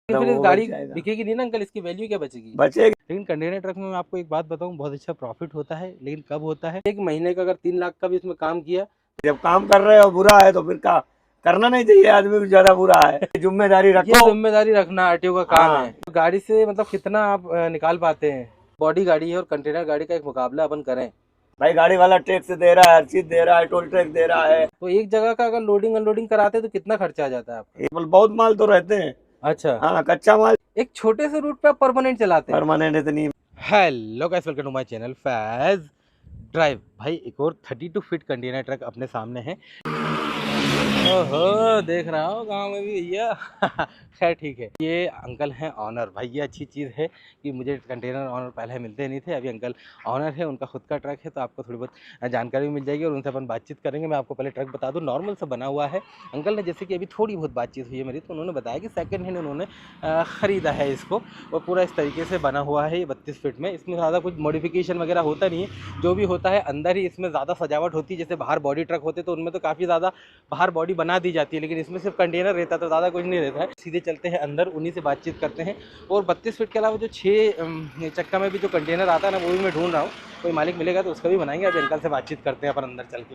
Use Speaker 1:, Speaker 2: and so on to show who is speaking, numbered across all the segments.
Speaker 1: फिर इस
Speaker 2: वो
Speaker 1: गाड़ी
Speaker 2: बच जाएगा।
Speaker 1: बिकेगी नहीं ना अंकल, इसकी वैल्यू क्या बचेगी?
Speaker 2: बचेगी।
Speaker 1: लेकिन कंटेनर ट्रक में मैं आपको एक बात बताऊं, बहुत अच्छा प्रॉफिट होता है, लेकिन कब होता है? एक महीने का अगर 3 लाख का भी इसमें काम किया,
Speaker 2: जब काम कर रहे हो बुरा है तो फिर का करना नहीं चाहिए आदमी को, ज्यादा बुरा है। जिम्मेदारी
Speaker 1: ये
Speaker 2: रखो।
Speaker 1: जिम्मेदारी रखना आरटीओ का काम
Speaker 2: हाँ।
Speaker 1: है। तो गाड़ी से मतलब कितना आप निकाल पाते हैं? बॉडी गाड़ी है और कंटेनर गाड़ी का एक मुकाबला अपन करें
Speaker 2: भाई गाड़ी वाला टैक्स दे रहा है, हर चीज दे रहा है, टोल टैक्स दे रहा है।
Speaker 1: तो एक जगह का अगर लोडिंग अनलोडिंग कराते हैं तो कितना खर्चा आ जाता है आपका?
Speaker 2: बहुत माल तो रहते हैं।
Speaker 1: अच्छा,
Speaker 2: हाँ, कच्चा माल
Speaker 1: एक छोटे से रूट पे आप परमानेंट चलाते हैं?
Speaker 2: परमानेंट इतनी।
Speaker 1: Hello guys, welcome to my channel Faiz drive. भाई एक और 32 फीट कंटेनर ट्रक अपने सामने है। ओहो, देख रहा हो गांव में भी भैया। खैर ठीक है, ये अंकल हैं ऑनर। भाई ये अच्छी चीज़ है कि मुझे कंटेनर ऑनर पहले मिलते नहीं थे, अभी अंकल ऑनर है, उनका खुद का ट्रक है, तो आपको थोड़ी बहुत जानकारी भी मिल जाएगी और उनसे अपन बातचीत करेंगे। मैं आपको पहले ट्रक बता दूं, नॉर्मल सा बना हुआ है। अंकल ने जैसे कि अभी थोड़ी बहुत बातचीत हुई है मेरी, तो उन्होंने बताया कि सेकेंड हैंड उन्होंने ख़रीदा है इसको, और पूरा इस तरीके से बना हुआ है ये 32 फीट में। इसमें ज़्यादा कुछ मॉडिफिकेशन वगैरह होता नहीं है, जो भी होता है अंदर ही इसमें ज़्यादा सजावट होती है। जैसे बाहर बॉडी ट्रक होते तो उनमें तो काफ़ी ज़्यादा बाहर बॉडी बना दी जाती है, लेकिन इसमें सिर्फ कंटेनर रहता है तो ज़्यादा कुछ नहीं रहता है। सीधे चलते हैं अंदर, उन्हीं से बातचीत करते हैं। और 32 फीट के अलावा जो 6 चक्का में भी जो कंटेनर आता है ना, वो भी मैं ढूंढ रहा हूँ, कोई मालिक मिलेगा तो उसका भी बनाएंगे। अभी अंकल से बातचीत करते हैं अपन अंदर चल के।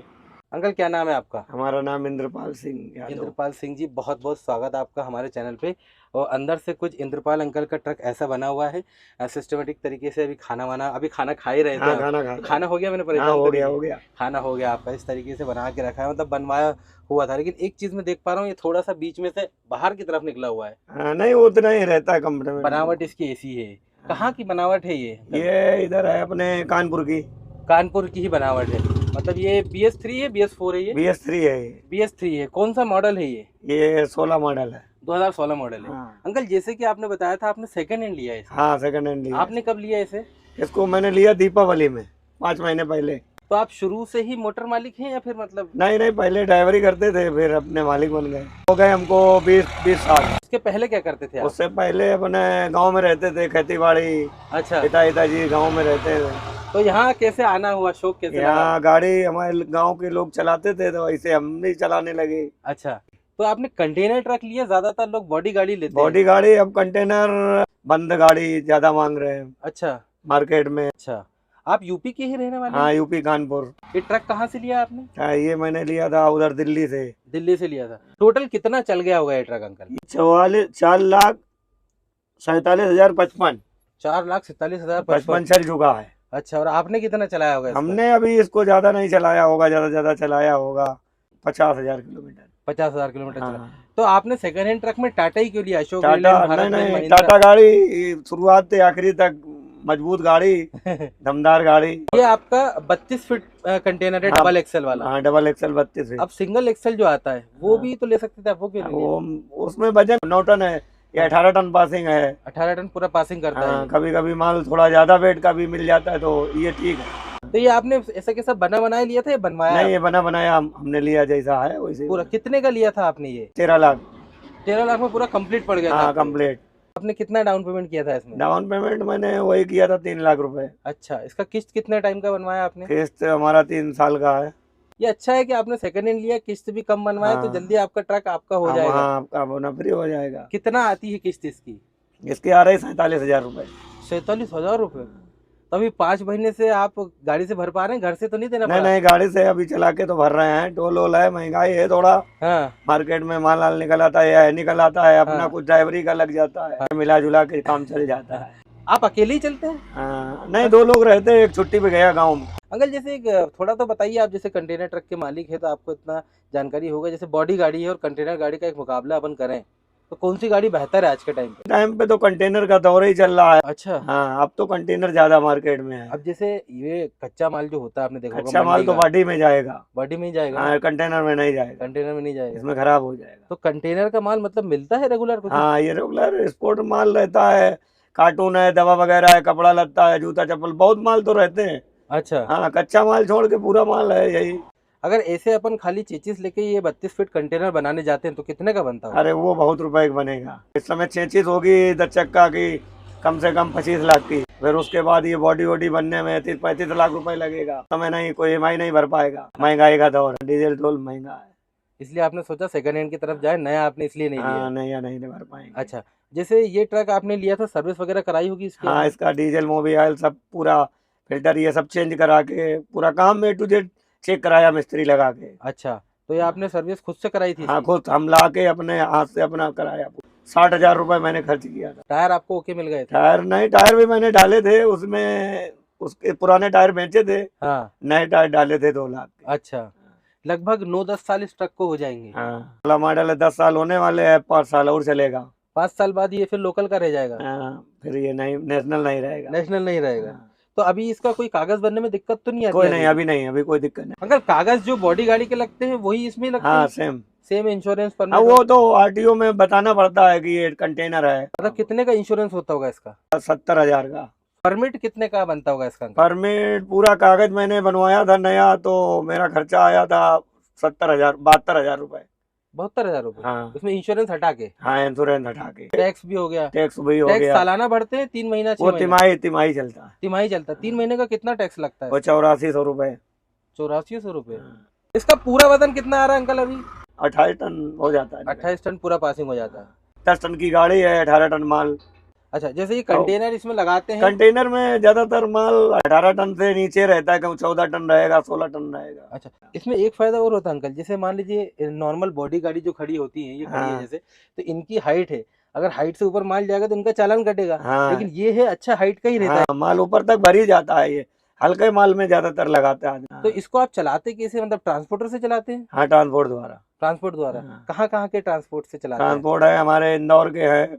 Speaker 1: अंकल क्या नाम है आपका?
Speaker 2: हमारा नाम इंद्रपाल सिंह यादव।
Speaker 1: इंद्रपाल सिंह जी, बहुत बहुत स्वागत है आपका हमारे चैनल पे। और अंदर से कुछ इंद्रपाल अंकल का ट्रक ऐसा बना हुआ है सिस्टमेटिक तरीके से। अभी खाना खा ही रहे थे
Speaker 2: हाँ,
Speaker 1: आप?
Speaker 2: खाना
Speaker 1: तो
Speaker 2: खा।
Speaker 1: खाना हो गया? मैंने
Speaker 2: हाँ,
Speaker 1: परेशान
Speaker 2: हो
Speaker 1: तो
Speaker 2: गया
Speaker 1: नहीं
Speaker 2: हो
Speaker 1: किया?
Speaker 2: गया।
Speaker 1: खाना हो गया आपका, इस तरीके से बना के रखा है, मतलब बनवाया हुआ था। लेकिन एक चीज़ मैं देख पा रहा हूँ, ये थोड़ा सा बीच में से बाहर की तरफ निकला हुआ है।
Speaker 2: हाँ, नहीं उतना ही रहता है कंपनी में।
Speaker 1: बनावट इसकी ऐसी है? कहाँ की बनावट है ये?
Speaker 2: ये इधर है अपने कानपुर की।
Speaker 1: कानपुर की ही बनावट है? मतलब ये BS3 है, BS4 है ये?
Speaker 2: BS3 है ये।
Speaker 1: BS3 है। कौन सा मॉडल है ये?
Speaker 2: ये 16 मॉडल है।
Speaker 1: 2016 मॉडल है।
Speaker 2: हाँ।
Speaker 1: अंकल जैसे कि आपने बताया था आपने सेकंड हैंड लिया है इसे,
Speaker 2: हाँ, सेकंड हैंड लिया।
Speaker 1: आपने कब लिया इसे?
Speaker 2: इसको मैंने लिया दीपावली में 5 महीने पहले।
Speaker 1: तो आप शुरू से ही मोटर मालिक हैं या फिर मतलब?
Speaker 2: नहीं नहीं, पहले ड्राइवरी करते थे, फिर अपने मालिक बन गए। हो गए हमको 20 साल।
Speaker 1: उसके पहले क्या करते थे आप?
Speaker 2: उससे पहले अपने गांव में रहते थे, खेती बाड़ी।
Speaker 1: अच्छा,
Speaker 2: पिताजी गांव में रहते थे।
Speaker 1: तो यहाँ कैसे आना हुआ, शौक कैसे लगा?
Speaker 2: यहाँ गाड़ी हमारे गांव के लोग चलाते थे तो ऐसे हम भी चलाने लगे।
Speaker 1: अच्छा, तो आपने कंटेनर ट्रक लिया, ज्यादातर लोग बॉडी गाड़ी लेते हैं।
Speaker 2: बॉडी गाड़ी, अब कंटेनर बंद गाड़ी ज्यादा मांग रहे हैं
Speaker 1: अच्छा
Speaker 2: मार्केट में।
Speaker 1: अच्छा, आप यूपी के ही रहने वाले
Speaker 2: हाँ,
Speaker 1: हैं?
Speaker 2: यूपी कानपुर।
Speaker 1: ये ट्रक कहाँ से लिया आपने?
Speaker 2: हाँ, ये मैंने लिया था उधर दिल्ली से।
Speaker 1: दिल्ली से लिया था। टोटल कितना चल गया होगा ये ट्रक अंकल?
Speaker 2: 4,47,055
Speaker 1: 4,47,055।
Speaker 2: चल चुका है।
Speaker 1: अच्छा, और आपने कितना चलाया होगा इसका?
Speaker 2: हमने अभी इसको ज्यादा नहीं चलाया होगा, ज्यादा चलाया होगा 50,000 किलोमीटर।
Speaker 1: 50,000 किलोमीटर चला।
Speaker 2: हाँ।
Speaker 1: तो आपने सेकंड हैंड ट्रक में टाटा ही क्यों लिया? अशोक
Speaker 2: टाटा
Speaker 1: लेलैंड, भारत
Speaker 2: नहीं
Speaker 1: बेंज,
Speaker 2: नहीं,
Speaker 1: महिंद्रा?
Speaker 2: टाटा गाड़ी शुरुआत से आखिरी तक मजबूत गाड़ी, दमदार गाड़ी।
Speaker 1: ये आपका 32 फीट कंटेनर है,
Speaker 2: हाँ।
Speaker 1: डबल एक्सेल वाला।
Speaker 2: हाँ, डबल एक्सल 32 है।
Speaker 1: अब सिंगल एक्सेल जो आता है वो
Speaker 2: हाँ।
Speaker 1: भी तो ले सकते थे आप, वो क्यों नहीं लिया?
Speaker 2: वो उसमें वजन 9 टन है, ये 18 टन पासिंग है।
Speaker 1: 18 टन पूरा पासिंग करता है
Speaker 2: हाँ,
Speaker 1: ये।
Speaker 2: कभी कभी माल थोड़ा ज्यादा वेट का भी मिल जाता है तो ये ठीक है।
Speaker 1: तो ये आपने ऐसा कैसा बना बनाया लिया था या बनवाया?
Speaker 2: नहीं, ये बना बनाया हमने लिया, जैसा है वैसे।
Speaker 1: पूरा कितने का लिया था आपने ये?
Speaker 2: 13 लाख।
Speaker 1: 13 लाख में पूरा कंप्लीट पड़ गया था
Speaker 2: हाँ,
Speaker 1: आपको?
Speaker 2: कम्प्लीट।
Speaker 1: आपने कितना डाउन पेमेंट किया था इसमें?
Speaker 2: डाउन पेमेंट मैंने वही किया था 3 लाख रुपए।
Speaker 1: अच्छा, इसका किस्त कितने टाइम का बनवाया आपने?
Speaker 2: किस्त हमारा 3 साल का है।
Speaker 1: ये अच्छा है कि आपने सेकंड हैंड लिया, किस्त भी कम बनवाया, तो
Speaker 2: हाँ।
Speaker 1: जल्दी आपका ट्रक आपका हो जाएगा।
Speaker 2: हाँ, आपका होना फ्री हो जाएगा।
Speaker 1: कितना आती है किस्त इसकी?
Speaker 2: इसके आ रहे 47,000 रुपए।
Speaker 1: 47,000 रुपये? तभी 5 महीने से आप गाड़ी से भर पा रहे हैं, घर से तो नहीं देना
Speaker 2: नहीं
Speaker 1: पड़ा?
Speaker 2: नहीं, गाड़ी से अभी चला के तो भर रहे हैं। टोल वोल है, महंगाई है थोड़ा।
Speaker 1: हाँ
Speaker 2: मार्केट में माल निकल आता है या निकल आता है, अपना
Speaker 1: हाँ।
Speaker 2: कुछ ड्राइवरी का लग जाता है, मिला जुला के काम चल जाता है।
Speaker 1: आप अकेले ही चलते हैं?
Speaker 2: हाँ, नहीं 2 लोग रहते हैं, एक छुट्टी पे गया गाँव में।
Speaker 1: अंकल जैसे एक थोड़ा तो बताइए, आप जैसे कंटेनर ट्रक के मालिक है तो आपको इतना जानकारी होगा, जैसे बॉडी गाड़ी है और कंटेनर गाड़ी का एक मुकाबला अपन करें तो कौन सी गाड़ी बेहतर है आज के टाइम पे?
Speaker 2: तो कंटेनर का दौर ही चल रहा है।
Speaker 1: अच्छा,
Speaker 2: हाँ, अब तो कंटेनर ज्यादा मार्केट में है।
Speaker 1: अब जैसे ये कच्चा माल जो होता है आपने देखा होगा,
Speaker 2: अच्छा माल तो बॉडी में जाएगा।
Speaker 1: बॉडी में ही जाएगा?
Speaker 2: हाँ, कंटेनर में नहीं जाएगा,
Speaker 1: कंटेनर में नहीं जाएगा?
Speaker 2: इसमें खराब हो जाएगा।
Speaker 1: तो कंटेनर का माल मतलब मिलता है रेगुलर कुछ?
Speaker 2: हाँ, ये रेगुलर स्पोर्ट माल रहता है, कार्टून है, दवा वगैरह है, कपड़ा लत्ता है, जूता चप्पल, बहुत माल तो रहते हैं।
Speaker 1: अच्छा,
Speaker 2: हाँ, कच्चा माल छोड़ के पूरा माल है यही।
Speaker 1: अगर ऐसे अपन खाली चेचिस लेके ये 32 फीट कंटेनर बनाने जाते हैं तो कितने का बनता होगा?
Speaker 2: अरे वो बहुत रुपए का बनेगा। इस समय 6 होगी 10 चक्का की, कम से कम 25 लाख की। फिर उसके बाद ये बॉडी वॉडी बनने में 30-35 लाख रुपए लगेगा। समय नहीं, कोई EMI नहीं भर पाएगा, महंगाई का दौर, डीजल टोल महंगा है।
Speaker 1: इसलिए आपने सोचा सेकंड हैंड की तरफ जाए, नया आपने इसलिए नहीं लिया?
Speaker 2: हाँ, नहीं, नहीं भर पाएंगे।
Speaker 1: अच्छा, जैसे ये ट्रक आपने लिया था, सर्विस वगैरह कराई होगी इसकी
Speaker 2: हाँ,
Speaker 1: आपने?
Speaker 2: इसका डीजल मोबिल सब पूरा, फिल्टर ये सब चेंज करा के पूरा काम A to Z चेक कराया मिस्त्री लगा के।
Speaker 1: अच्छा, तो ये आपने सर्विस खुद से कराई थी
Speaker 2: हाँ,
Speaker 1: इसकी?
Speaker 2: खुद हम ला के अपने हाथ से अपना कराया। 60,000 रुपए मैंने खर्च किया था।
Speaker 1: टायर आपको ओके मिल गए थे?
Speaker 2: टायर नहीं, टायर भी मैंने डाले थे उसमें, उसके पुराने टायर बेचे थे,
Speaker 1: हाँ।
Speaker 2: नए टायर डाले थे 2 लाख के।
Speaker 1: अच्छा, लगभग 9-10 साल इस ट्रक को हो जाएंगे।
Speaker 2: हाँ, अगला मॉडल है, 10 साल होने वाले हैं, 5 साल और चलेगा।
Speaker 1: 5 साल बाद ये फिर लोकल का रह जाएगा,
Speaker 2: हाँ, फिर ये नहीं, नेशनल नहीं रहेगा।
Speaker 1: नेशनल नहीं रहेगा।
Speaker 2: हाँ,
Speaker 1: तो अभी इसका कोई कागज बनने में दिक्कत तो नहीं आती?
Speaker 2: कोई नहीं, अभी नहीं, अभी कोई दिक्कत नहीं।
Speaker 1: अंकल, कागज जो बॉडी गाड़ी के लगते हैं वही इसमें लगते
Speaker 2: हाँ,
Speaker 1: हैं?
Speaker 2: सेम।
Speaker 1: सेम इंश्योरेंस
Speaker 2: हाँ,
Speaker 1: परमिट?
Speaker 2: वो तो आरटीओ में बताना पड़ता है कि ये कंटेनर है।
Speaker 1: मतलब कितने का इंश्योरेंस होता होगा इसका?
Speaker 2: 70,000 का।
Speaker 1: परमिट कितने का बनता होगा इसका अंकल?
Speaker 2: परमिट पूरा कागज मैंने बनवाया था नया, तो मेरा खर्चा आया था 70,000, 72,000 रुपए।
Speaker 1: 72,000 रुपए?
Speaker 2: हाँ,
Speaker 1: उसमें इंश्योरेंस हटा के?
Speaker 2: हाँ, इंश्योरेंस हटा के,
Speaker 1: टैक्स भी हो गया?
Speaker 2: टैक्स भी हो
Speaker 1: टैक्स
Speaker 2: गया।
Speaker 1: सालाना भरते हैं, 3 महीना 6
Speaker 2: वो
Speaker 1: महीना?
Speaker 2: तिमाही तिमाही चलता है।
Speaker 1: तिमाही चलता है। 3 महीने का कितना टैक्स लगता है?
Speaker 2: वो 8400 रुपए।
Speaker 1: 8400 रुपए। इसका पूरा वजन कितना आ रहा है अंकल अभी?
Speaker 2: 28 टन हो जाता है।
Speaker 1: 28 टन पूरा पासिंग हो जाता है।
Speaker 2: 10 टन की गाड़ी है, 18 टन माल।
Speaker 1: अच्छा, जैसे ये कंटेनर इसमें लगाते हैं,
Speaker 2: कंटेनर में ज्यादातर माल 18 टन से नीचे रहता है, कहीं 14 टन रहेगा, 16 टन रहेगा।
Speaker 1: अच्छा, इसमें एक फायदा और होता है अंकल, जैसे मान लीजिए नॉर्मल बॉडी गाड़ी जो खड़ी होती है, ये खड़ी है
Speaker 2: हाँ।
Speaker 1: जैसे, तो इनकी हाइट है, अगर हाइट से ऊपर माल जाएगा तो इनका चालान कटेगा।
Speaker 2: हाँ,
Speaker 1: लेकिन ये है अच्छा हाइट का ही रहता है।
Speaker 2: हाँ, माल ऊपर तक भर ही जाता है, ये हल्के माल में ज्यादातर लगाते हैं।
Speaker 1: तो इसको आप चलाते कैसे, मतलब ट्रांसपोर्टर से चलाते हैं?
Speaker 2: हाँ, ट्रांसपोर्ट द्वारा।
Speaker 1: ट्रांसपोर्ट द्वारा?
Speaker 2: हाँ।
Speaker 1: कहाँ कहाँ के ट्रांसपोर्ट से चलाते हैं?
Speaker 2: ट्रांसपोर्ट है हमारे इंदौर के हैं,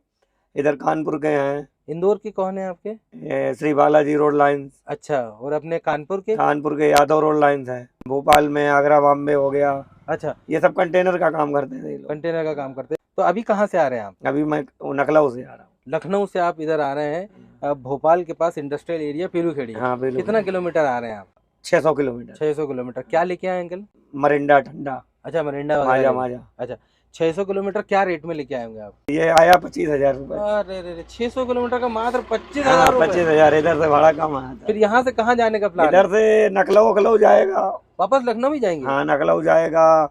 Speaker 2: इधर कानपुर के हैं,
Speaker 1: इंदौर के कौन है आपके?
Speaker 2: ये श्री बालाजी रोड लाइन्स।
Speaker 1: अच्छा, और अपने कानपुर के?
Speaker 2: कानपुर के यादव रोड लाइन्स है। भोपाल में आगरा बॉम्बे हो गया,
Speaker 1: अच्छा,
Speaker 2: ये सब कंटेनर का काम करते हैं ये लोग।
Speaker 1: कंटेनर का काम करते हैं। तो अभी कहाँ से आ रहे हैं आप?
Speaker 2: अभी मैं नखलऊ से आ रहा हूँ।
Speaker 1: लखनऊ से आप इधर आ रहे हैं, भोपाल के पास इंडस्ट्रियल एरिया पीलूखेड़ी।
Speaker 2: हाँ, बिल्कुल।
Speaker 1: कितना किलोमीटर आ रहे हैं आप?
Speaker 2: 600 किलोमीटर।
Speaker 1: 600 किलोमीटर। क्या लेके आए अंकल?
Speaker 2: मरिंडा ठंडा,
Speaker 1: अच्छा, मरिंडा वगैरह
Speaker 2: माजा
Speaker 1: लेके आए।
Speaker 2: माजा।
Speaker 1: अच्छा, 600 किलोमीटर क्या रेट में लेके आए होंगे आप?
Speaker 2: ये आया 25,000 रुपए।
Speaker 1: अरे रे रे, 600 किलोमीटर का मात्र
Speaker 2: हाँ,
Speaker 1: 25,000 रुपए।
Speaker 2: 25,000 इधर से भाड़ा कम आया था।
Speaker 1: फिर यहाँ से कहाँ जाने का प्लान है?
Speaker 2: इधर से नखलऊ वखलऊ जाएगा।
Speaker 1: वापस लखनऊ ही जाएंगे?
Speaker 2: हाँ, नखलऊ जाएगा,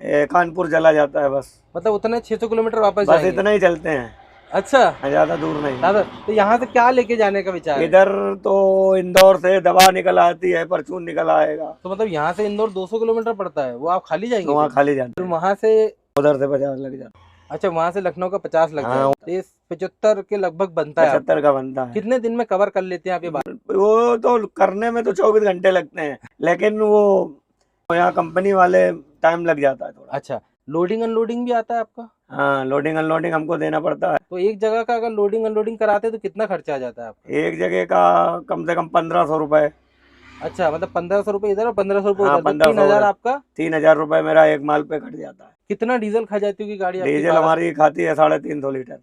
Speaker 2: कानपुर चला जाता है बस।
Speaker 1: मतलब उतने 600 किलोमीटर वापस
Speaker 2: बस
Speaker 1: जाएंगे?
Speaker 2: इतना ही चलते हैं,
Speaker 1: अच्छा,
Speaker 2: ज्यादा दूर नहीं।
Speaker 1: दादा, तो यहाँ से क्या लेके जाने का विचार है?
Speaker 2: इधर तो इंदौर से दवा निकल आती है, परचून निकल आएगा,
Speaker 1: तो मतलब यहाँ से इंदौर 200 किलोमीटर पड़ता है, वो आप खाली जाएंगे?
Speaker 2: तो वहाँ
Speaker 1: फिर
Speaker 2: खाली जाते
Speaker 1: फिर
Speaker 2: हैं।
Speaker 1: वहाँ से?
Speaker 2: उधर से 50 लग जाता है।
Speaker 1: अच्छा, वहाँ से लखनऊ का 50 लग
Speaker 2: हाँ,
Speaker 1: जाएगा, तो ये 75 के लगभग बनता है आपका।
Speaker 2: 75 का बनता है।
Speaker 1: कितने दिन में कवर कर लेते हैं आप ये बात?
Speaker 2: वो तो करने में तो 24 घंटे लगते हैं, लेकिन वो यहाँ कंपनी वाले टाइम लग जाता है थोड़ा।
Speaker 1: अच्छा, लोडिंग अनलोडिंग भी आता है आपका?
Speaker 2: हाँ, लोडिंग अनलोडिंग हमको देना पड़ता है।
Speaker 1: तो एक जगह का अगर लोडिंग अनलोडिंग कराते हैं तो कितना खर्चा आ जाता है आपका?
Speaker 2: एक जगह का कम से कम 1,500 रुपए।
Speaker 1: अच्छा, मतलब 1500 रुपये इधर और 1500 रुपये
Speaker 2: हाँ,
Speaker 1: उधर, तो
Speaker 2: 1500
Speaker 1: 3,000
Speaker 2: उधर।
Speaker 1: आपका।
Speaker 2: 3,000 रुपए मेरा एक माल पे कट जाता है।
Speaker 1: कितना डीजल खा जाती होगी गाड़ी आपकी?
Speaker 2: डीजल हमारी खाती है 350 लीटर।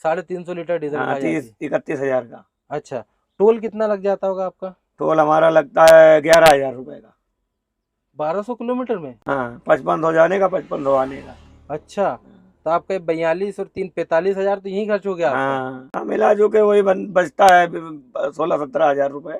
Speaker 1: 350 लीटर डीजल
Speaker 2: हाँ,
Speaker 1: खा जाती है।
Speaker 2: 31,000 का।
Speaker 1: अच्छा, टोल कितना लग जाता होगा आपका?
Speaker 2: टोल हमारा लगता है 11,000 रुपए का।
Speaker 1: 1200 किलोमीटर में?
Speaker 2: हाँ, 5500 जाने का, 5500 आने का।
Speaker 1: अच्छा, तो आपका 42 और 3 45,000 तो यही खर्च हो गया आपका।
Speaker 2: हाँ, मिला जो के वही बचता है 16-17 हजार रुपए।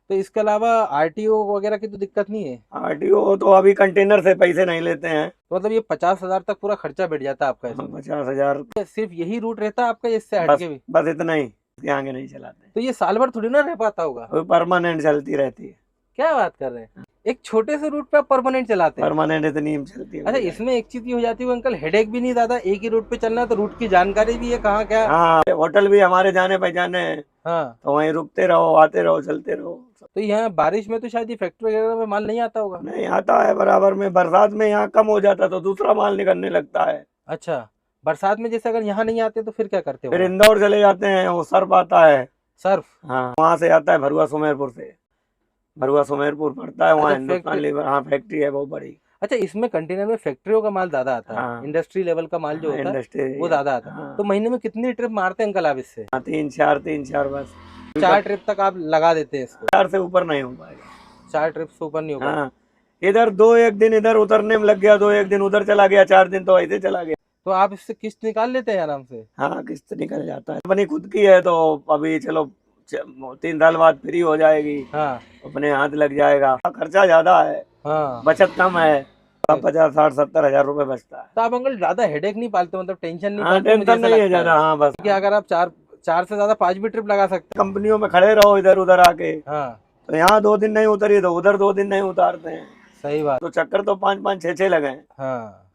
Speaker 1: तो इसके अलावा आरटीओ वगैरह की तो दिक्कत नहीं है?
Speaker 2: आरटीओ तो अभी कंटेनर से पैसे नहीं लेते हैं।
Speaker 1: तो मतलब ये 50,000 तक पूरा खर्चा बैठ जाता है आपका इसमें?
Speaker 2: 50,000
Speaker 1: सिर्फ यही रूट रहता है आपका, इससे
Speaker 2: बस,
Speaker 1: हटके भी?
Speaker 2: बस इतना ही, इसके आगे नहीं चलाते।
Speaker 1: तो ये साल भर थोड़ी ना रह पाता होगा?
Speaker 2: वो परमानेंट चलती रहती है।
Speaker 1: क्या बात कर रहे हैं, एक छोटे से रूट पे आप परमानेंट चलाते हैं?
Speaker 2: परमानेंट इतनी चलती है।
Speaker 1: अच्छा, इसमें एक चीज ये हो जाती है अंकल, हेडेक भी नहीं ज्यादा, एक ही रूट पे चलना है तो रूट की जानकारी भी है कहाँ क्या।
Speaker 2: हाँ, होटल भी हमारे जाने पहचाने हैं,
Speaker 1: हाँ,
Speaker 2: तो वहीं रुकते रहो, आते रहो, चलते रहो।
Speaker 1: तो यहाँ बारिश में तो शायद ये फैक्ट्री वगैरह में माल नहीं आता होगा?
Speaker 2: नहीं आता है बराबर में, बरसात में यहाँ कम हो जाता तो दूसरा माल निकलने लगता है।
Speaker 1: अच्छा, बरसात में जैसे अगर यहाँ नहीं आते तो फिर क्या करते हो?
Speaker 2: फिर इंदौर चले जाते हैं, वो सर्फ आता है।
Speaker 1: सर्फ?
Speaker 2: हाँ, वहाँ से आता है भरुआ सुमेरपुर से। भरुआ सुमेरपुर पड़ता है, वहाँ
Speaker 1: अच्छा,
Speaker 2: हिंदुस्तान
Speaker 1: फैक्ट्री।
Speaker 2: लीवर, हाँ, फैक्ट्री है बहुत बड़ी।
Speaker 1: अच्छा, इसमें कंटेनर में फैक्ट्रियों का माल ज्यादा आता है,
Speaker 2: हाँ।
Speaker 1: इंडस्ट्री लेवल का माल जो होता है
Speaker 2: इंडस्ट्री
Speaker 1: वो ज्यादा आता है।
Speaker 2: हाँ।
Speaker 1: तो महीने में कितनी ट्रिप मारते हैं अंकल आप इससे?
Speaker 2: 3-4 बस।
Speaker 1: 4 ट्रिप तक आप लगा देते हैं इसको?
Speaker 2: 4 से ऊपर नहीं हो पाएगा।
Speaker 1: 4 ट्रिप से ऊपर नहीं होगा?
Speaker 2: हाँ, इधर 2-1 दिन इधर उतरने में लग गया, 2-1 दिन उधर चला गया, 4 दिन तो ऐसे चला गया।
Speaker 1: तो आप इससे किस्त निकाल लेते हैं आराम से?
Speaker 2: हाँ, किस्त निकल जाता है। अपनी खुद की है तो अभी चलो 3 साल बाद फ्री हो जाएगी,
Speaker 1: हाँ
Speaker 2: अपने हाथ लग जाएगा। खर्चा ज्यादा है,
Speaker 1: हाँ।
Speaker 2: बचत कम है।
Speaker 1: है।
Speaker 2: 50-60-70 हज़ार रुपए बचता है।
Speaker 1: तो आप अंकल ज्यादा हेडेक नहीं पालते, मतलब टेंशन नहीं
Speaker 2: हाँ,
Speaker 1: पालते? मुझे
Speaker 2: टेंशन
Speaker 1: ऐसा
Speaker 2: नहीं है
Speaker 1: लगता
Speaker 2: ज्यादा। हाँ, बस
Speaker 1: कि अगर आप चार से ज्यादा 5 भी ट्रिप लगा सकते
Speaker 2: कंपनियों में खड़े रहो इधर उधर आके,
Speaker 1: हैं। हाँ
Speaker 2: तो यहाँ 2 दिन नहीं उतरी तो उधर 2 दिन नहीं उतारते हैं।
Speaker 1: सही बात।
Speaker 2: तो चक्कर तो 5-5 6-6 लगे हैं,
Speaker 1: हाँ,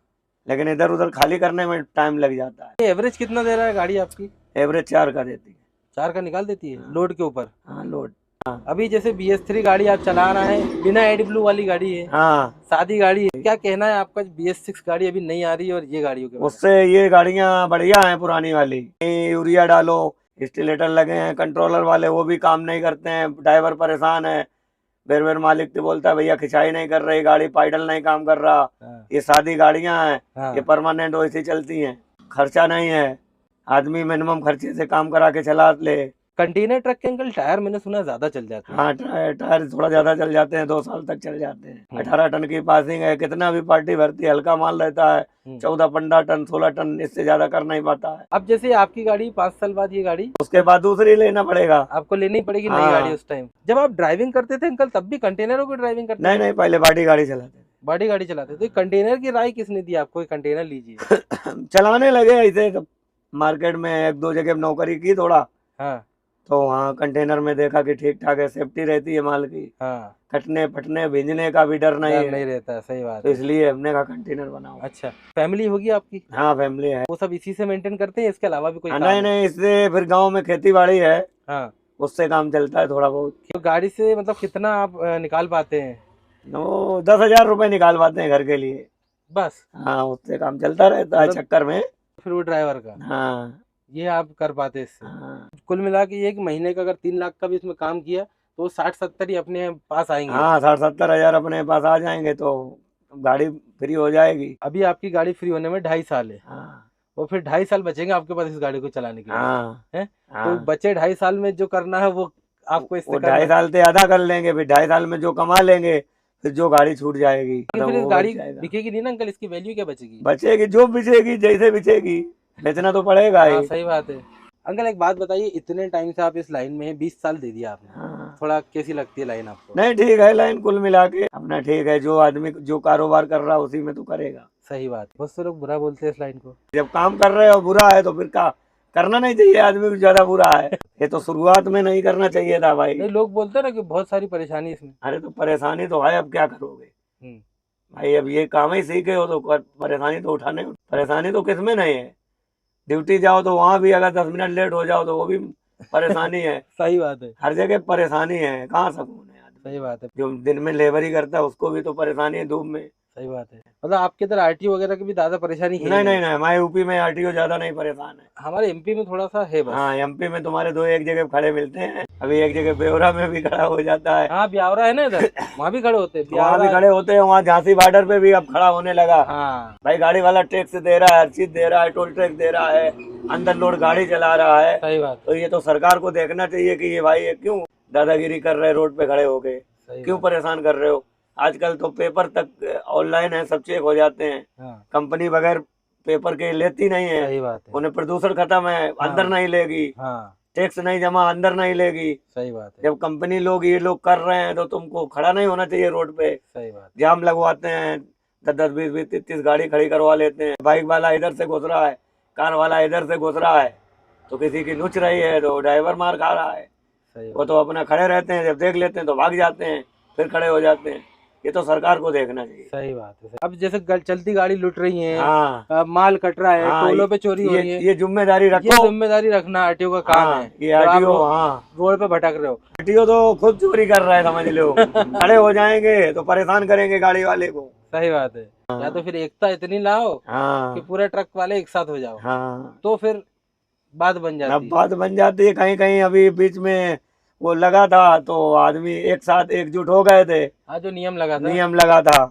Speaker 2: लेकिन इधर उधर खाली करने में टाइम लग जाता है।
Speaker 1: ये एवरेज कितना दे रहा है गाड़ी आपकी?
Speaker 2: एवरेज 4 का देती है।
Speaker 1: 4 का निकाल देती है
Speaker 2: हाँ।
Speaker 1: लोड के ऊपर।
Speaker 2: हाँ, लोड। हाँ।
Speaker 1: अभी जैसे BS3 गाड़ी आप चला रहे हैं, बिना एड ब्लू वाली गाड़ी है,
Speaker 2: हाँ,
Speaker 1: सादी गाड़ी है, क्या कहना है आपका? BS6 गाड़ी अभी नहीं आ रही है और ये गाड़ियों के बारे
Speaker 2: उससे ये गाड़ियां बढ़िया हैं पुरानी वाली। यूरिया डालो, स्टिलेटर लगे हैं, कंट्रोलर वाले वो भी काम नहीं करते हैं, ड्राइवर परेशान है। बेर बेर मालिक तो बोलता है भैया खिंचाई नहीं कर रही गाड़ी, पाइडल नहीं काम कर रहा।
Speaker 1: में?
Speaker 2: ये सादी गाड़ियां हैं,
Speaker 1: हाँ
Speaker 2: ये परमानेंट वैसी चलती हैं, खर्चा नहीं है, आदमी मिनिमम खर्चे से काम करा के चला ले।
Speaker 1: कंटेनर ट्रक के अंकल टायर मैंने सुना है ज्यादा चल जाते हैं।
Speaker 2: हाँ, टायर थोड़ा ज्यादा चल जाते हैं, 2 साल तक चल जाते हैं। 18 टन की पासिंग है, कितना भी पार्टी भरती है, हल्का माल रहता है। 14-15 टन 16 टन, इससे ज्यादा कर नहीं पाता है।
Speaker 1: अब जैसे आपकी गाड़ी 5 साल बाद ये गाड़ी
Speaker 2: उसके बाद दूसरी लेना पड़ेगा।
Speaker 1: आपको लेनी पड़ेगी नई
Speaker 2: हाँ।
Speaker 1: गाड़ी उस टाइम। जब आप ड्राइविंग करते थे अंकल तब भी कंटेनरों की ड्राइविंग करते
Speaker 2: नहीं
Speaker 1: थे?
Speaker 2: नहीं, पहले बड़ी गाड़ी चलाते
Speaker 1: बड़ी गाड़ी चलाते थे। तो कंटेनर की राय किसने दी आपको कि कंटेनर लीजिए?
Speaker 2: थे। चलाने लगे ऐसे तो मार्केट में 1-2 जगह नौकरी की थोड़ा,
Speaker 1: हाँ
Speaker 2: तो वहाँ कंटेनर में देखा कि ठीक ठाक है, सेफ्टी रहती है माल की,
Speaker 1: हाँ,
Speaker 2: कटने फटने भींजने का भी डर नहीं
Speaker 1: डर
Speaker 2: है,
Speaker 1: नहीं रहता है, सही बात
Speaker 2: तो
Speaker 1: है।
Speaker 2: इसलिए हमने कहा कंटेनर बनाओ।
Speaker 1: अच्छा, फैमिली होगी आपकी?
Speaker 2: हाँ, फैमिली है।
Speaker 1: वो सब इसी से मेंटेन करते हैं, इसके अलावा भी कोई काम
Speaker 2: नहीं
Speaker 1: है?
Speaker 2: नहीं, इससे फिर गांव में खेती बाड़ी है,
Speaker 1: हाँ,
Speaker 2: उससे काम चलता है थोड़ा बहुत।
Speaker 1: तो गाड़ी से मतलब कितना आप निकाल पाते हैं?
Speaker 2: वो 10,000 रुपए निकाल पाते हैं घर के लिए।
Speaker 1: बस?
Speaker 2: हाँ, उससे काम चलता रहता है
Speaker 1: मतलब
Speaker 2: चक्कर में।
Speaker 1: फिर वो ड्राइवर का
Speaker 2: हाँ।
Speaker 1: ये आप कर पाते इससे?
Speaker 2: हाँ।
Speaker 1: कुल मिला के ये कि महीने का अगर 3 लाख का भी इसमें काम किया तो 60-70 ही अपने पास आएंगे।
Speaker 2: हाँ, 60-70 हज़ार अपने पास आ जाएंगे तो गाड़ी फ्री हो जाएगी।
Speaker 1: अभी आपकी गाड़ी फ्री होने में 2.5 साल है,
Speaker 2: हाँ।
Speaker 1: और फिर 2.5 साल बचेंगे आपके पास इस गाड़ी को चलाने के लिए,
Speaker 2: हाँ।
Speaker 1: हैं? तो
Speaker 2: हाँ,
Speaker 1: बचे 2.5 साल में जो करना है वो आपको इससे
Speaker 2: वो
Speaker 1: करना
Speaker 2: 2.5
Speaker 1: है।
Speaker 2: साल से आधा कर लेंगे, फिर 2.5 साल में जो कमा लेंगे, फिर जो गाड़ी छूट जाएगी
Speaker 1: लेकिन
Speaker 2: तो
Speaker 1: फिर इस
Speaker 2: वो बच
Speaker 1: गाड़ी
Speaker 2: जाएगा।
Speaker 1: बिकेगी नहीं ना अंकल, इसकी वैल्यू क्या बचेगी?
Speaker 2: बचेगी जो बिचेगी, जैसे बिचेगी, बेचना तो पड़ेगा
Speaker 1: हाँ
Speaker 2: ही।
Speaker 1: सही बात है। अंकल एक बात बताइए, इतने टाइम से आप इस लाइन में हैं, 20 साल दे दिया आपने,
Speaker 2: हाँ।
Speaker 1: थोड़ा कैसी लगती है लाइन आपको?
Speaker 2: नहीं, ठीक है लाइन, कुल मिला के अपना ठीक है। जो आदमी जो कारोबार कर रहा है उसी में तो करेगा।
Speaker 1: सही बात है। बहुत से लोग बुरा बोलते हैं इस लाइन को।
Speaker 2: जब काम कर रहे हो बुरा है तो फिर का करना नहीं चाहिए आदमी को, ज्यादा बुरा है। ये तो शुरुआत में नहीं करना चाहिए था भाई।
Speaker 1: नहीं, लोग बोलते हैं ना कि बहुत सारी परेशानी इसमें।
Speaker 2: अरे तो परेशानी तो है, अब क्या करोगे
Speaker 1: हम्म,
Speaker 2: भाई, अब ये काम ही सीखे हो तो परेशानी तो उठाने, परेशानी तो किसमें नहीं है। ड्यूटी जाओ तो वहां भी अगर 10 मिनट लेट हो जाओ तो वो भी परेशानी है।
Speaker 1: सही बात है,
Speaker 2: हर जगह परेशानी है, कहाँ सुकून है आदमी।
Speaker 1: सही बात है,
Speaker 2: जो दिन में लेबरी करता है उसको भी तो परेशानी है धूप में।
Speaker 1: सही बात है। मतलब आपके इधर RTO वगैरह की भी ज्यादा परेशानी है
Speaker 2: नहीं नहीं नहीं, हमारे यूपी में आरटीओ ज्यादा नहीं परेशान है।
Speaker 1: हमारे MP में थोड़ा सा है बस।
Speaker 2: हाँ, एमपी में तुम्हारे दो एक जगह खड़े मिलते हैं, अभी एक जगह बेवरा में भी खड़ा हो जाता है।
Speaker 1: हाँ ब्यावरा है ना इधर, वहाँ भी खड़े होते हैं।
Speaker 2: वहाँ भी
Speaker 1: ब्यावरा,
Speaker 2: खड़े होते हैं, वहाँ झांसी बॉर्डर पे भी अब खड़ा होने लगा।
Speaker 1: हाँ
Speaker 2: भाई गाड़ी वाला टैक्स दे रहा है, हर चीज दे रहा है, टोल टैक्स दे रहा है, अंदर लोड गाड़ी चला रहा है,
Speaker 1: सही बात,
Speaker 2: तो ये तो सरकार को देखना चाहिए कि ये भाई ये क्यों दादागिरी कर रहे हैं रोड पे खड़े होके,
Speaker 1: सही
Speaker 2: क्यों
Speaker 1: बात।
Speaker 2: परेशान कर रहे हो। आजकल तो पेपर तक ऑनलाइन है, सब चेक हो जाते हैं,
Speaker 1: हाँ
Speaker 2: कंपनी बगैर पेपर के लेती नहीं है।
Speaker 1: सही बात है।
Speaker 2: उन्हें प्रदूषण खत्म है, अंदर नहीं लेगी,
Speaker 1: हाँ
Speaker 2: टैक्स नहीं जमा अंदर नहीं लेगी।
Speaker 1: सही बात है,
Speaker 2: जब कंपनी लोग ये लोग कर रहे हैं तो तुमको खड़ा नहीं होना चाहिए रोड पे।
Speaker 1: सही बात है।
Speaker 2: जाम लगवाते हैं, 10-10 20-20 30-30 गाड़ी खड़ी करवा लेते हैं। बाइक वाला इधर से घुस रहा है, कार वाला इधर से घुस रहा है, तो किसी की नुच रही है तो ड्राइवर मार खा रहा है।
Speaker 1: सही
Speaker 2: वो तो अपना खड़े रहते हैं, जब देख लेते हैं तो भाग जाते हैं, फिर खड़े हो जाते हैं। ये तो सरकार को देखना चाहिए।
Speaker 1: सही बात है। अब जैसे चलती गाड़ी लुट रही है,
Speaker 2: हाँ
Speaker 1: माल कट रहा है,
Speaker 2: हाँ,
Speaker 1: टोलों पे चोरी हो रही है,
Speaker 2: ये जिम्मेदारी
Speaker 1: ये
Speaker 2: रखो।
Speaker 1: जिम्मेदारी रखना RTO का काम
Speaker 2: हाँ,
Speaker 1: है।
Speaker 2: ये
Speaker 1: तो आप
Speaker 2: आरटीओ, हाँ
Speaker 1: रोड पे भटक रहे हो,
Speaker 2: आरटीओ तो खुद चोरी कर रहा है समझ लो। खड़े हो जाएंगे तो परेशान करेंगे गाड़ी वाले को।
Speaker 1: सही बात है। या तो फिर एकता इतनी लाओ कि
Speaker 2: हाँ
Speaker 1: पूरे ट्रक वाले एक साथ हो जाओ,
Speaker 2: हाँ,
Speaker 1: तो फिर बात बन
Speaker 2: अब
Speaker 1: जाती है।
Speaker 2: बात बन जाती है। कहीं कहीं अभी बीच में वो लगा था तो आदमी एक साथ एकजुट हो गए थे,
Speaker 1: हाँ जो नियम लगा था।
Speaker 2: नियम लगा था,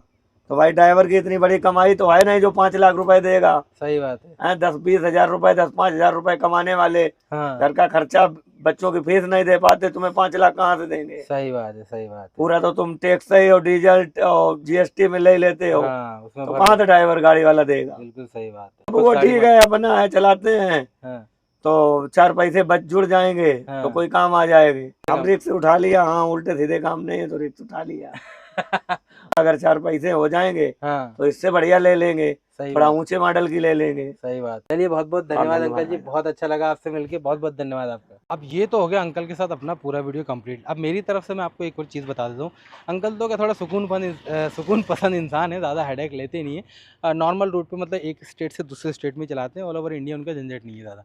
Speaker 2: तो भाई ड्राइवर की इतनी बड़ी कमाई तो है नहीं जो 5 लाख रुपए देगा।
Speaker 1: सही बात है।
Speaker 2: 10-20 हजार रुपए, 10-5 हजार रुपए कमाने वाले
Speaker 1: हाँ
Speaker 2: घर का खर्चा, बच्चों की फीस नहीं दे पाते, तुम्हें 5 लाख कहाँ से देंगे।
Speaker 1: सही बात है, सही बात है।
Speaker 2: पूरा तो तुम टैक्स ही और डीजल और GST में ले लेते हो,
Speaker 1: हाँ उसमें
Speaker 2: तो
Speaker 1: भर-
Speaker 2: कहाँ से ड्राइवर गाड़ी वाला देगा।
Speaker 1: बिल्कुल सही बात है।
Speaker 2: अब वो ठीक है, अपना है, चलाते हैं
Speaker 1: हाँ
Speaker 2: तो 4 पैसे बच जुड़ जाएंगे
Speaker 1: हाँ।
Speaker 2: तो कोई काम आ जाएगी। हम रिक्स उठा लिया, हाँ उल्टे सीधे काम नहीं है तो रिक्स उठा लिया। अगर 4 पैसे हो जाएंगे
Speaker 1: हाँ
Speaker 2: तो इससे बढ़िया ले लेंगे,
Speaker 1: सही
Speaker 2: थोड़ा
Speaker 1: बात,
Speaker 2: ऊंचे मॉडल की ले लेंगे।
Speaker 1: सही बात। चलिए बहुत बहुत धन्यवाद
Speaker 2: धन्यवाद
Speaker 1: अंकल जी,
Speaker 2: भाई।
Speaker 1: बहुत अच्छा लगा आपसे मिलके, बहुत बहुत धन्यवाद आपका। अब ये तो हो गया अंकल के साथ अपना पूरा वीडियो कंप्लीट। अब मेरी तरफ से मैं आपको एक और चीज़ बता देता हूँ। अंकल तो क्या थोड़ा सुकून पसंद इंसान है, ज़्यादा हेडेक लेते नहीं है। नॉर्मल रूट पे मतलब एक स्टेट से दूसरे स्टेट में चलाते हैं, ऑल ओवर इंडिया उनका झंझट नहीं है ज़्यादा।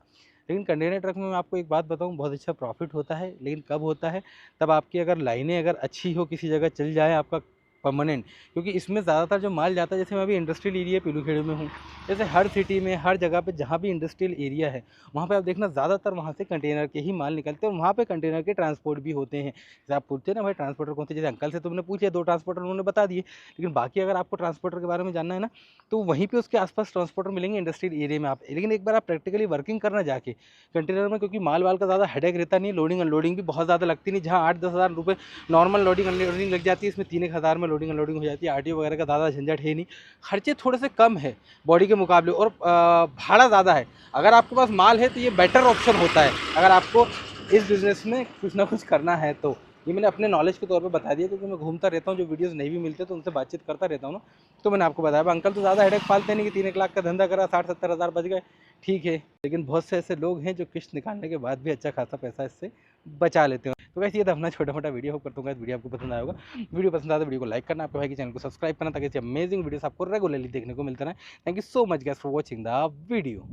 Speaker 1: लेकिन कंटेनर ट्रक में मैं आपको एक बात बताऊँ, बहुत अच्छा प्रॉफिट होता है, लेकिन कब होता है, तब आपकी अगर लाइनें अगर अच्छी हो, किसी जगह चल जाए आपका परमानेंट। क्योंकि इसमें ज़्यादातर जो माल जाता है, जैसे मैं अभी इंडस्ट्रियल एरिया पीलूखेड़ी में हूँ, जैसे हर सिटी में हर जगह पे जहाँ भी इंडस्ट्रियल एरिया है, वहाँ पे आप देखना ज़्यादातर वहाँ से कंटेनर के ही माल निकलते हैं, और वहाँ पे कंटेनर के ट्रांसपोर्ट भी होते हैं। जैसे आप पूछते हैं ना भाई ट्रांसपोर्टर कौन से, जैसे अंकल से तुमने पूछे 2 ट्रांसपोर्टर उन्होंने बता दिए, लेकिन बाकी अगर आपको ट्रांसपोर्टर के बारे में जानना है ना, तो वहीं पे उसके आसपास ट्रांसपोर्टर मिलेंगे इंडस्ट्रियल एरिया में आप। लेकिन एक बार आप प्रैक्टिकली वर्किंग करना जाके कंटेनर में, क्योंकि माल वाल का ज़्यादा हेडेक रहता नहीं, लोडिंग अनलोडिंग भी बहुत ज़्यादा लगती नहीं। जहाँ 8-10 हज़ार रुपये नॉर्मल लोडिंग अनलोडिंग लग जाती है, इसमें 3-1 हज़ार में लोडिंग अनलोडिंग हो जाती है। आरटीओ वगैरह का ज़्यादा झंझट है नहीं, खर्चे थोड़े से कम है बॉडी के मुकाबले, और भाड़ा ज़्यादा है। अगर आपके पास माल है तो ये बेटर ऑप्शन होता है, अगर आपको इस बिज़नेस में कुछ ना कुछ करना है तो। ये मैंने अपने नॉलेज के तौर पे बता दिया, क्योंकि मैं घूमता रहता हूँ, जो वीडियोस नहीं भी मिलते तो उनसे बातचीत करता रहता हूँ ना, तो मैंने आपको बताया। अब अंकल तो ज़्यादा हेडेक पालते नहीं कि 3-1 लाख का धंधा करा, 60-70 हज़ार बच गए, ठीक है। लेकिन बहुत से ऐसे लोग हैं जो किस्त निकालने के बाद भी अच्छा खासा पैसा इससे बचा लेते हैं। तो वैसे ये था अपना छोटा मोटा वीडियो, होप करता हूँ वीडियो आपको पसंद आया होगा। वीडियो पसंद आया तो वीडियो को लाइक करना, आपके भाई के चैनल को सब्सक्राइब करना, ताकि ऐसे अमेजिंग वीडियोस आपको रेगुलरली देखने को मिलता रहे। Thank you so much guys for watching the video.